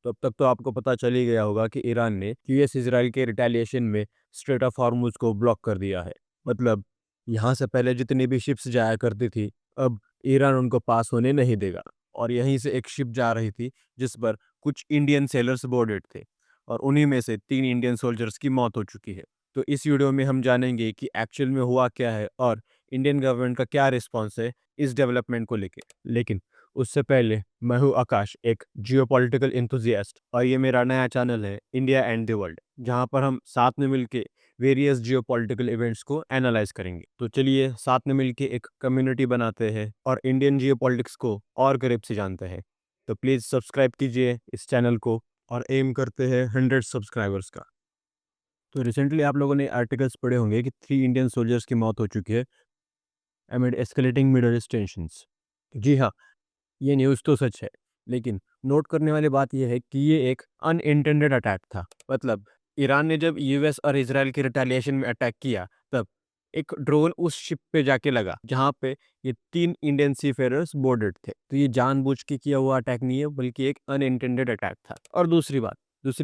तो अब तक तो आपको पता चल ही गया होगा कि ईरान ने यूएस इजराइल के रिटेलिएशन में स्ट्रेट ऑफ हॉर्मुज को ब्लॉक कर दिया है। मतलब यहाँ से पहले जितनी भी शिप्स जाया करती थी, अब ईरान उनको पास होने नहीं देगा। और यहीं से एक शिप जा रही थी जिस पर कुछ इंडियन सेलर्स बोर्डेड थे, और उन्हीं में से 3 इंडियन सोल्जर्स की मौत हो चुकी है। तो इस वीडियो में हम जानेंगे कि एक्चुअल में हुआ क्या है और इंडियन गवर्नमेंट का क्या रिस्पॉन्स है इस डेवलपमेंट को लेके। लेकिन उससे पहले मैं हूँ आकाश, एक जियोपॉलिटिकल इंथुजियास्ट, और ये मेरा नया चैनल है इंडिया एंड द वर्ल्ड, जहाँ पर हम साथ में मिलके वेरियस जियोपॉलिटिकल इवेंट्स को एनालाइज करेंगे। तो चलिए साथ में मिलके एक कम्युनिटी बनाते हैं और इंडियन जियोपॉलिटिक्स को और करीब से जानते हैं। तो प्लीज़ सब्सक्राइब कीजिए इस चैनल को और एम करते हैं 100 सब्सक्राइबर्स का। तो रिसेंटली आप लोगों ने आर्टिकल्स पढ़े होंगे कि 3 इंडियन सोल्जर्स की मौत हो चुकी है amid escalating Middle East tensions. जी हाँ, ये न्यूज़ तो सच है, लेकिन नोट करने वाली बात यह है कि ये एक अनइंटेंडेड अटैक था। मतलब ईरान ने जब यूएस और इजराइल के रिटेलिएशन में अटैक किया, तब एक ड्रोन उस शिप पे जाके लगा जहाँ पे ये 3 इंडियन सीफेरर्स बोर्डेड थे। तो ये जानबूझ के किया हुआ अटैक नहीं है, बल्कि एक अनइंटेंडेड अटैक था। और दूसरी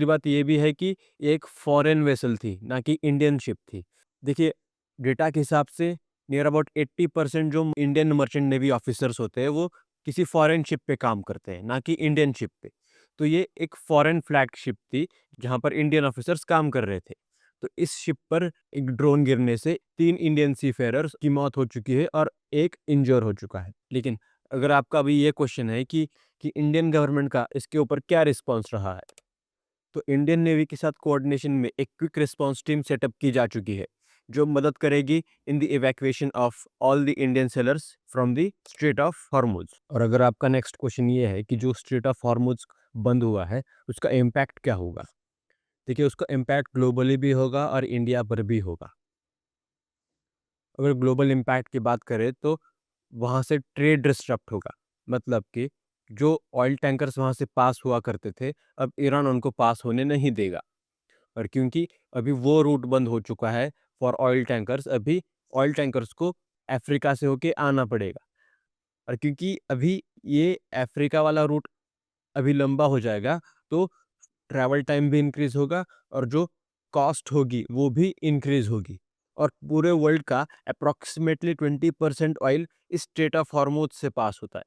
बात ये भी है कि ये एक फॉरेन वेसल थी, ना कि इंडियन शिप थी। देखिए, डेटा के हिसाब से नियर अबाउट 80% जो इंडियन मर्चेंट नेवी ऑफिसर्स होते हैं वो किसी फॉरेन शिप पे काम करते हैं, ना कि इंडियन शिप पे। तो ये एक फॉरेन फ्लैग शिप थी जहाँ पर इंडियन ऑफिसर्स काम कर रहे थे। तो इस शिप पर एक ड्रोन गिरने से 3 इंडियन सीफेरर्स की मौत हो चुकी है और एक इंजर हो चुका है। लेकिन अगर आपका अभी ये क्वेश्चन है कि इंडियन गवर्नमेंट का इसके ऊपर क्या रिस्पॉन्स रहा है, तो इंडियन नेवी के साथ कोऑर्डिनेशन में एक क्विक रिस्पॉन्स टीम सेटअप की जा चुकी है, जो मदद करेगी in the evacuation of all the Indian sellers from the straight of Hormuz. और अगर आपका नेक्स्ट क्वेश्चन ये है कि जो स्ट्रेट ऑफ हॉर्मुज बंद हुआ है उसका इम्पैक्ट क्या होगा, देखिए उसका इम्पैक्ट ग्लोबली भी होगा और इंडिया पर भी होगा। अगर ग्लोबल इम्पैक्ट की बात करें तो वहाँ से ट्रेड डिस्टरप्ट होगा। मतलब कि जो ऑयल टैंकर्स वहाँ से पास हुआ करते थे, अब ईरान उनको पास होने नहीं देगा। और क्योंकि अभी वो रूट बंद हो चुका है फॉर ऑयल टैंकर्स, अभी ऑयल टैंकर्स को अफ्रीका से होके आना पड़ेगा। और क्योंकि अभी ये अफ्रीका वाला रूट अभी लंबा हो जाएगा, तो ट्रैवल टाइम भी इंक्रीज होगा और जो कॉस्ट होगी वो भी इंक्रीज होगी। और पूरे वर्ल्ड का अप्रॉक्सीमेटली 20% ऑयल इस स्ट्रेट ऑफ हॉर्मुज से पास होता है।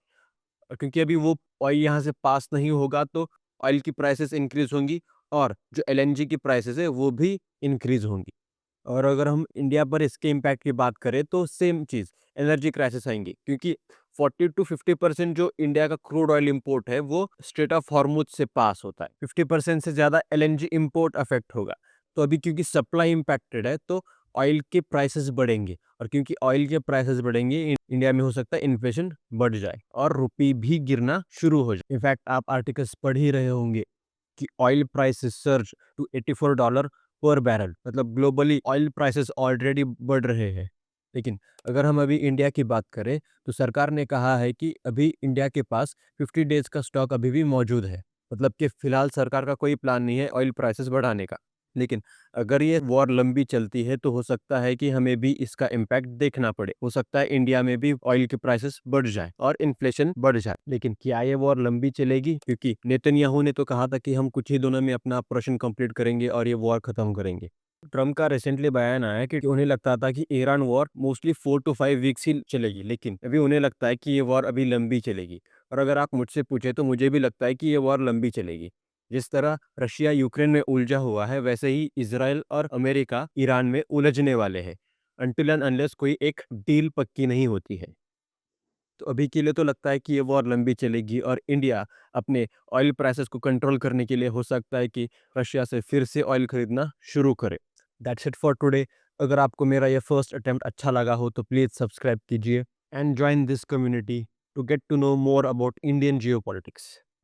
और क्योंकि अभी वो ऑयल यहाँ से पास नहीं होगा, तो ऑयल की प्राइसेस इंक्रीज होंगी और जो एलएनजी की प्राइसेस है वो भी इंक्रीज होंगी। और अगर हम इंडिया पर इसके इम्पैक्ट की बात करें तो सेम चीज़, एनर्जी क्राइसिस आएंगी, क्योंकि 40 to 50% जो इंडिया का क्रूड ऑयल इंपोर्ट है वो स्ट्रेट ऑफ हॉर्मुज से पास होता है। 50% से ज़्यादा एलएनजी इंपोर्ट अफेक्ट होगा। तो अभी क्योंकि सप्लाई इम्पैक्टेड है, तो ऑयल के प्राइसेस बढ़ेंगे, और क्योंकि ऑयल के प्राइसेस बढ़ेंगे इंडिया में हो सकता है इन्फ्लेशन बढ़ जाए और रुपये भी गिरना शुरू हो जाए। इनफैक्ट आप आर्टिकल्स पढ़ ही रहे होंगे कि ऑयल प्राइसेस सर्ज टू $84 पर बैरल। मतलब ग्लोबली ऑयल प्राइसेस ऑलरेडी बढ़ रहे हैं। लेकिन अगर हम अभी इंडिया की बात करें तो सरकार ने कहा है कि अभी इंडिया के पास 50 डेज का स्टॉक अभी भी मौजूद है। मतलब कि फिलहाल सरकार का कोई प्लान नहीं है ऑयल प्राइसेस बढ़ाने का। लेकिन अगर ये वॉर लंबी चलती है तो हो सकता है कि हमें भी इसका इम्पैक्ट देखना पड़े। हो सकता है इंडिया में भी ऑयल के प्राइसेस बढ़ जाए और इन्फ्लेशन बढ़ जाए। लेकिन क्या ये वॉर लंबी चलेगी? क्योंकि नेतन्याहू ने तो कहा था कि हम कुछ ही दिनों में अपना ऑपरेशन कंप्लीट करेंगे और ये वॉर खत्म करेंगे। ट्रम्प का रिसेंटली बयान आया है कि उन्हें लगता था कि Iran war mostly 4 to 5 weeks ही चलेगी, लेकिन अभी उन्हें लगता है कि ये वॉर अभी लंबी चलेगी। और अगर आप मुझसे पूछे तो मुझे भी लगता है कि ये वॉर लंबी चलेगी। जिस तरह रशिया यूक्रेन में उलझा हुआ है, वैसे ही इजराइल और अमेरिका ईरान में उलझने वाले हैं, अनटिल एंड अनलेस कोई एक डील पक्की नहीं होती है। तो अभी के लिए तो लगता है कि ये वॉर लंबी चलेगी और इंडिया अपने ऑयल प्राइसेस को कंट्रोल करने के लिए हो सकता है कि रशिया से फिर से ऑयल खरीदना शुरू करे। That's it for today. अगर आपको मेरा ये फर्स्ट अटेम्प्ट अच्छा लगा हो तो प्लीज़ सब्सक्राइब कीजिए and join this community to get to know more about Indian geopolitics.